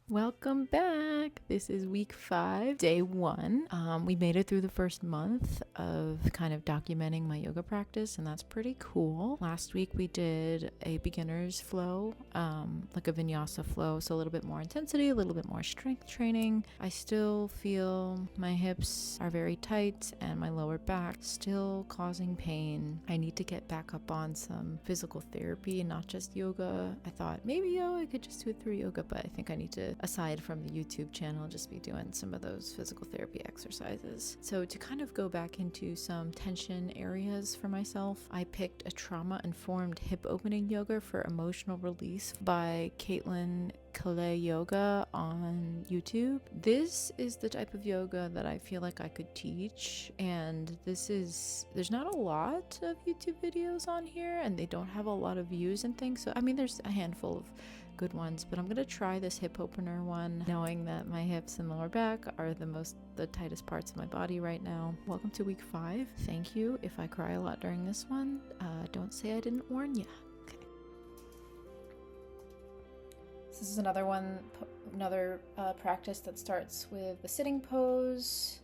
Welcome back. This is week 5, day 1. We made it through the first month of kind of documenting my yoga practice, and that's pretty cool. Last week we did a beginner's flow, like a vinyasa flow, so a little bit more intensity, a little bit more strength training. I still feel my hips are very tight and my lower back still causing pain. I need to get back up on some physical therapy, not just yoga. I thought maybe I could just do it through yoga, but I think I need to, aside from the YouTube channel, just be doing some of those physical therapy exercises. So to kind of go back into some tension areas for myself, I picked a trauma-informed hip opening yoga for emotional release by Caitlin Calais Yoga on YouTube. This is the type of yoga that I feel like I could teach, and there's not a lot of YouTube videos on here, and they don't have a lot of views and things, so I mean there's a handful of good ones, but I'm gonna try this hip opener one, knowing that my hips and lower back are the tightest parts of my body right now. Welcome to week 5. Thank you. If I cry a lot during this one, don't say I didn't warn ya. Okay. This is another practice that starts with the sitting pose,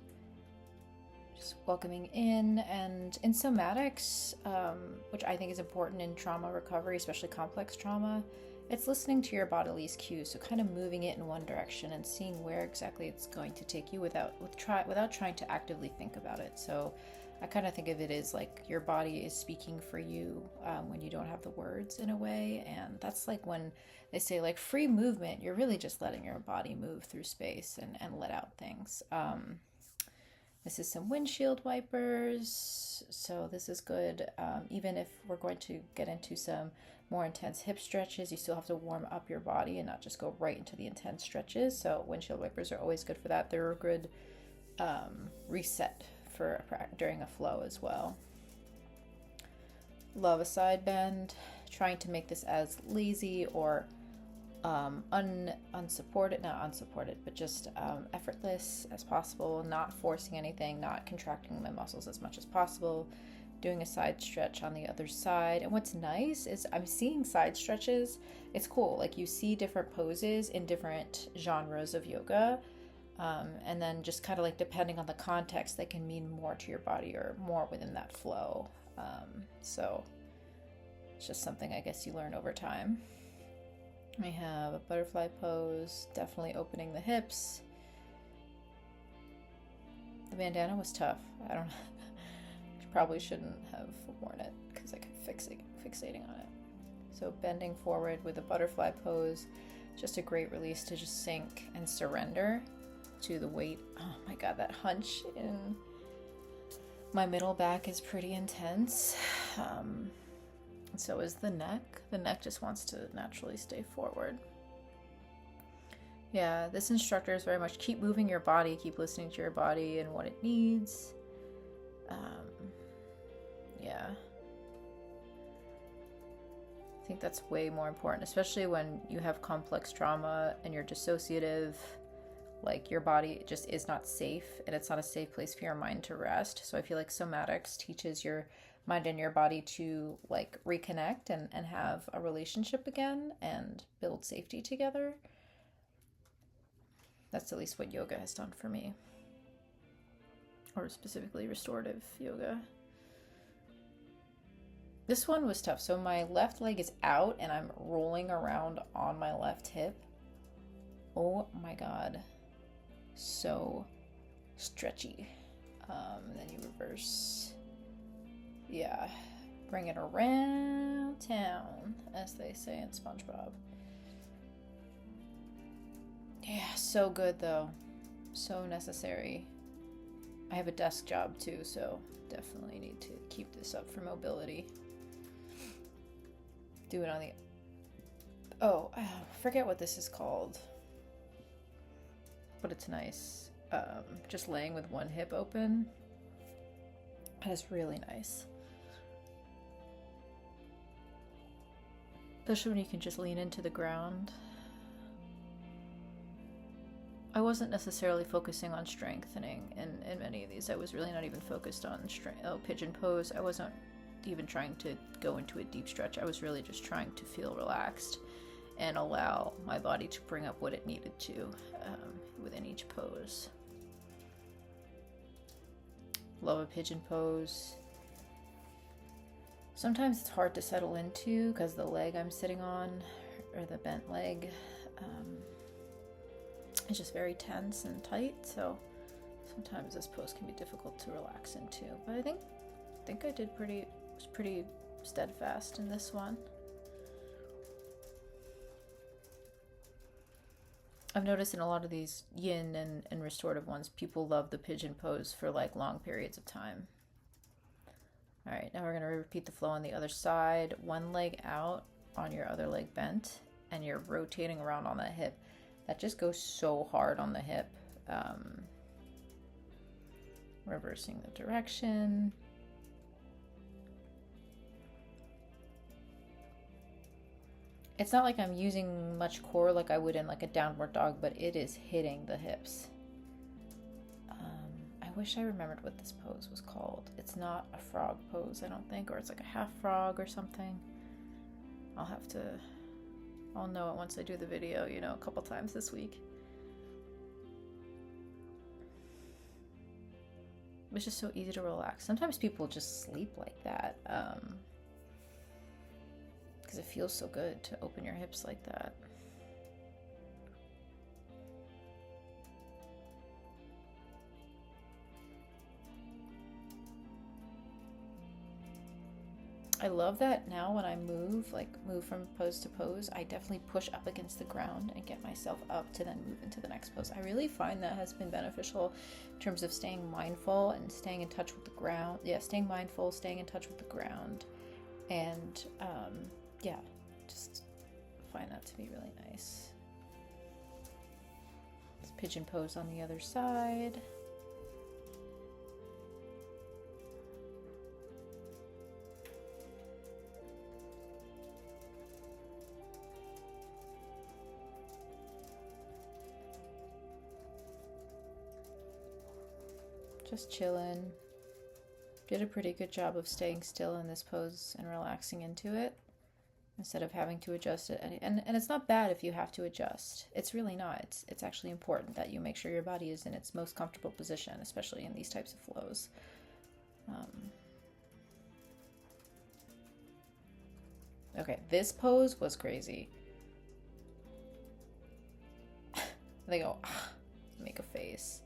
just welcoming in. And in somatics, which I think is important in trauma recovery, especially complex trauma, it's listening to your body's cues, so kind of moving it in one direction and seeing where exactly it's going to take you without trying to actively think about it. So I kind of think of it as like your body is speaking for you when you don't have the words in a way. And that's like when they say like free movement, you're really just letting your body move through space and let out things. This is some windshield wipers, so this is good. Even if we're going to get into some more intense hip stretches, you still have to warm up your body and not just go right into the intense stretches. So windshield wipers are always good for that. They're a good reset for during a flow as well. Love a side bend. Trying to make this as lazy or unsupported, not unsupported, but just effortless as possible, not forcing anything, not contracting my muscles as much as possible, doing a side stretch on the other side. And what's nice is I'm seeing side stretches. It's cool, like you see different poses in different genres of yoga, and then just kind of like depending on the context, they can mean more to your body or more within that flow. So it's just something I guess you learn over time. We have a butterfly pose, definitely opening the hips. The bandana was tough. I don't know. Probably shouldn't have worn it because I kept fixating on it. So bending forward with a butterfly pose, just a great release to just sink and surrender to the weight. Oh my god, that hunch in my middle back is pretty intense. So is the neck. The neck just wants to naturally stay forward. Yeah, this instructor is very much keep moving your body, keep listening to your body and what it needs. Yeah. I think that's way more important, especially when you have complex trauma and you're dissociative. Like your body just is not safe, and it's not a safe place for your mind to rest. So I feel like somatics teaches your mind and your body to like reconnect and have a relationship again and build safety together. That's at least what yoga has done for me, or specifically restorative yoga. This one was tough. So my left leg is out and I'm rolling around on my left hip. Oh my god. So stretchy. Then you reverse. Yeah. Bring it around town, as they say in SpongeBob. Yeah, so good though. So necessary. I have a desk job too, so definitely need to keep this up for mobility. Do it on the... Oh, I forget what this is called. But it's nice. Just laying with one hip open. That is really nice. Especially when you can just lean into the ground. I wasn't necessarily focusing on strengthening in many of these. I was really not even focused on pigeon pose. I wasn't even trying to go into a deep stretch. I was really just trying to feel relaxed and allow my body to bring up what it needed to within each pose. Love a pigeon pose. Sometimes it's hard to settle into because the leg I'm sitting on, or the bent leg, is just very tense and tight, so sometimes this pose can be difficult to relax into. But I think I was pretty steadfast in this one. I've noticed in a lot of these yin and restorative ones, people love the pigeon pose for like long periods of time. All right, now we're going to repeat the flow on the other side. One leg out on your other leg bent, and you're rotating around on that hip. That just goes so hard on the hip. Reversing the direction. It's not like I'm using much core like I would in like a downward dog, but it is hitting the hips. I wish I remembered what this pose was called. It's not a frog pose, I don't think, or it's like a half frog or something. I'll know it once I do the video, you know, a couple times this week. It's just so easy to relax. Sometimes people just sleep like that. Because it feels so good to open your hips like that. I love that now when I move from pose to pose, I definitely push up against the ground and get myself up to then move into the next pose. I really find that has been beneficial in terms of staying mindful and staying in touch with the ground. Yeah, staying mindful, staying in touch with the ground. And yeah, just find that to be really nice. This pigeon pose on the other side. Just chilling. Did a pretty good job of staying still in this pose and relaxing into it instead of having to adjust it. And it's not bad if you have to adjust. It's really not. It's actually important that you make sure your body is in its most comfortable position, especially in these types of flows. Okay, this pose was crazy. They go, make a face.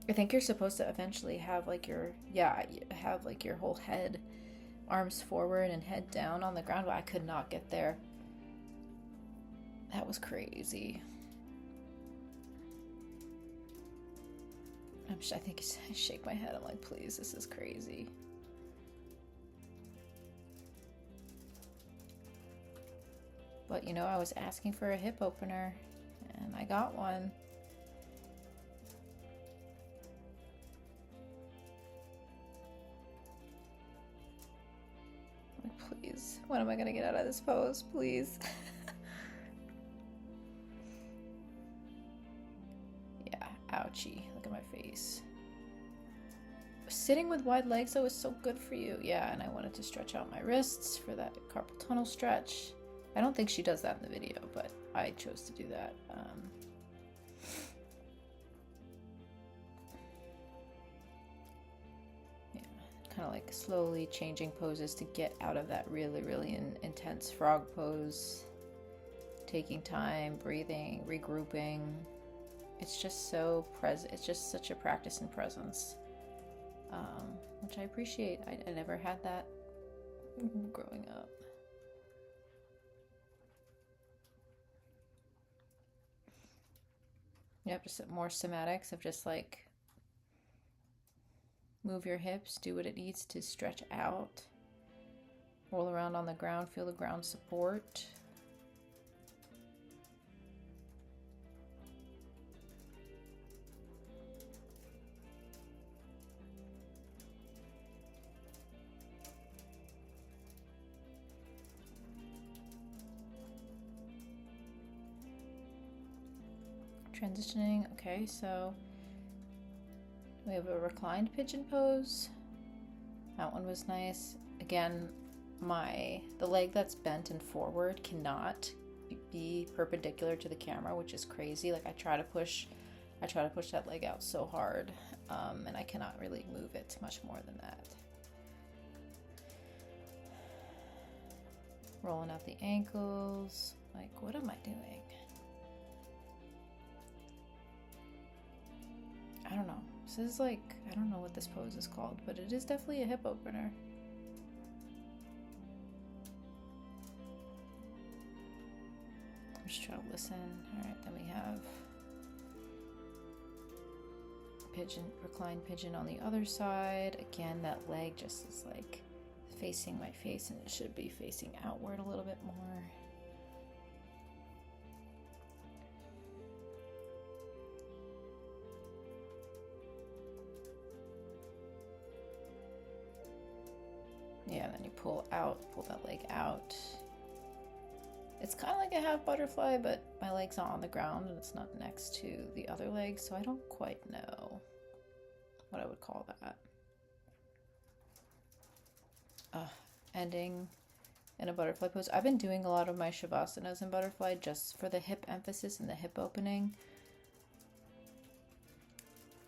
I think you're supposed to eventually have like your whole head, arms forward and head down on the ground, but I could not get there. That was crazy. I think I shake my head. I'm like, please, this is crazy. But you know, I was asking for a hip opener and I got one. Please, when am I gonna get out of this pose? Please. Yeah, ouchie. Look at my face. Sitting with wide legs though is so good for you. Yeah, and I wanted to stretch out my wrists for that carpal tunnel stretch. I don't think she does that in the video, but I chose to do that. Kind of like slowly changing poses to get out of that really intense frog pose. Taking time, breathing, regrouping. It's just so present. It's just such a practice in presence, which I appreciate. I never had that growing up. Yep, just more somatics of just like move your hips, do what it needs to stretch out. Roll around on the ground, feel the ground support. Transitioning, okay, so we have a reclined pigeon pose. That one was nice. Again, the leg that's bent and forward cannot be perpendicular to the camera, which is crazy. Like I try to push that leg out so hard, and I cannot really move it much more than that. Rolling out the ankles. Like, what am I doing? I don't know. This is like, I don't know what this pose is called, but it is definitely a hip opener. I'm just trying to listen. All right, then we have pigeon, recline pigeon on the other side. Again, that leg just is like facing my face, and it should be facing outward a little bit more. Yeah, and then you pull that leg out. It's kind of like a half butterfly, but my leg's not on the ground and it's not next to the other leg, so I don't quite know what I would call that. Ending in a butterfly pose. I've been doing a lot of my shavasanas in butterfly just for the hip emphasis and the hip opening.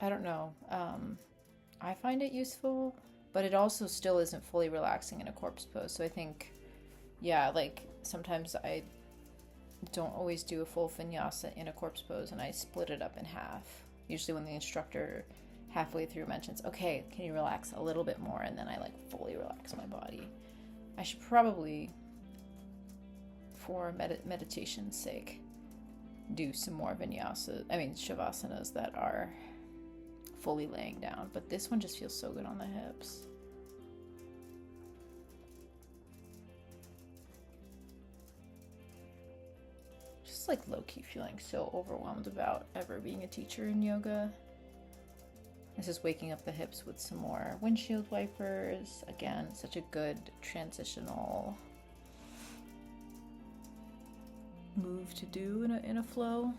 I don't know. I find it useful, but it also still isn't fully relaxing in a corpse pose. So I think, yeah, like sometimes I don't always do a full vinyasa in a corpse pose, and I split it up in half. Usually when the instructor halfway through mentions, okay, can you relax a little bit more? And then I like fully relax my body. I should probably, for meditation's sake, do some more shavasanas that are fully laying down. But this one just feels so good on the hips. Just like low-key feeling so overwhelmed about ever being a teacher in yoga. This is waking up the hips with some more windshield wipers. Again, such a good transitional move to do in a flow.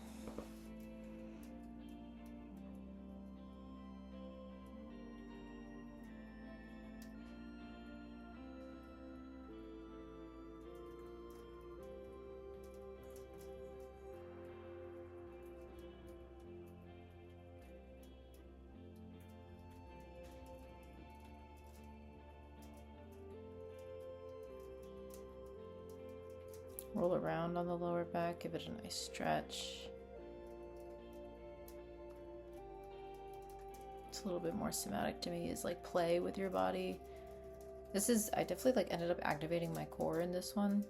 Roll around on the lower back, give it a nice stretch. It's a little bit more somatic to me, is like play with your body. I definitely like ended up activating my core in this one.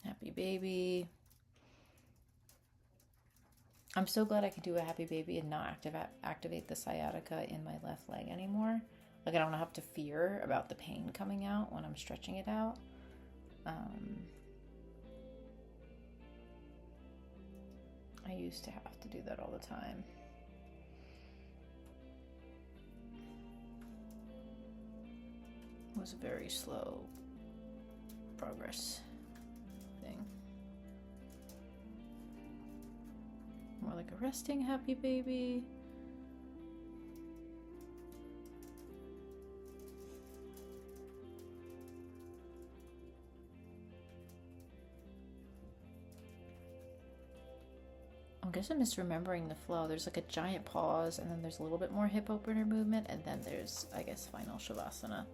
Happy baby. I'm so glad I can do a happy baby and not activate the sciatica in my left leg anymore. Like I don't have to fear about the pain coming out when I'm stretching it out. I used to have to do that all the time. It was a very slow progress thing. More like a resting happy baby. I guess I'm misremembering the flow. There's like a giant pause, and then there's a little bit more hip opener movement, and then there's, I guess, final shavasana.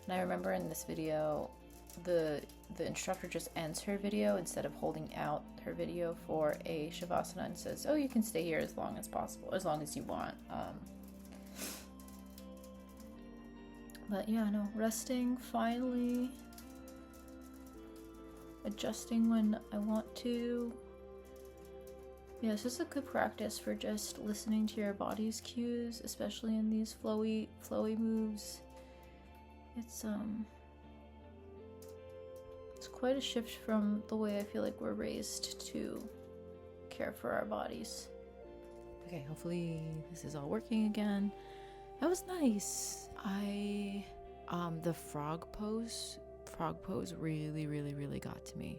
And I remember in this video, the instructor just ends her video instead of holding out her video for a shavasana and says, oh, you can stay here as long as possible, as long as you want. But yeah, no, resting, finally. Adjusting when I want to. Yeah, this is a good practice for just listening to your body's cues, especially in these flowy moves. It's quite a shift from the way I feel like we're raised to care for our bodies. Okay, hopefully this is all working again. That was nice. The frog pose really got to me.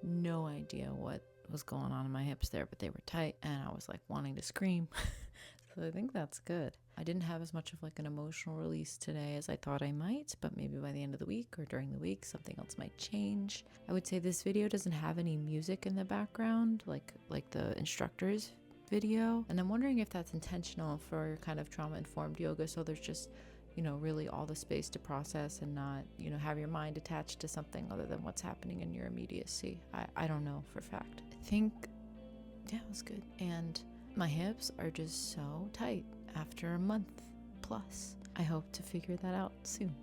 No idea what was going on in my hips there, but they were tight and I was like wanting to scream. So I think that's good. I didn't have as much of like an emotional release today as I thought I might, but maybe by the end of the week or during the week, something else might change. I would say this video doesn't have any music in the background, like the instructor's video. And I'm wondering if that's intentional for kind of trauma-informed yoga. So there's just, really all the space to process and not, have your mind attached to something other than what's happening in your immediacy. I don't know for a fact. I think, yeah, it was good. And my hips are just so tight after a month plus. I hope to figure that out soon.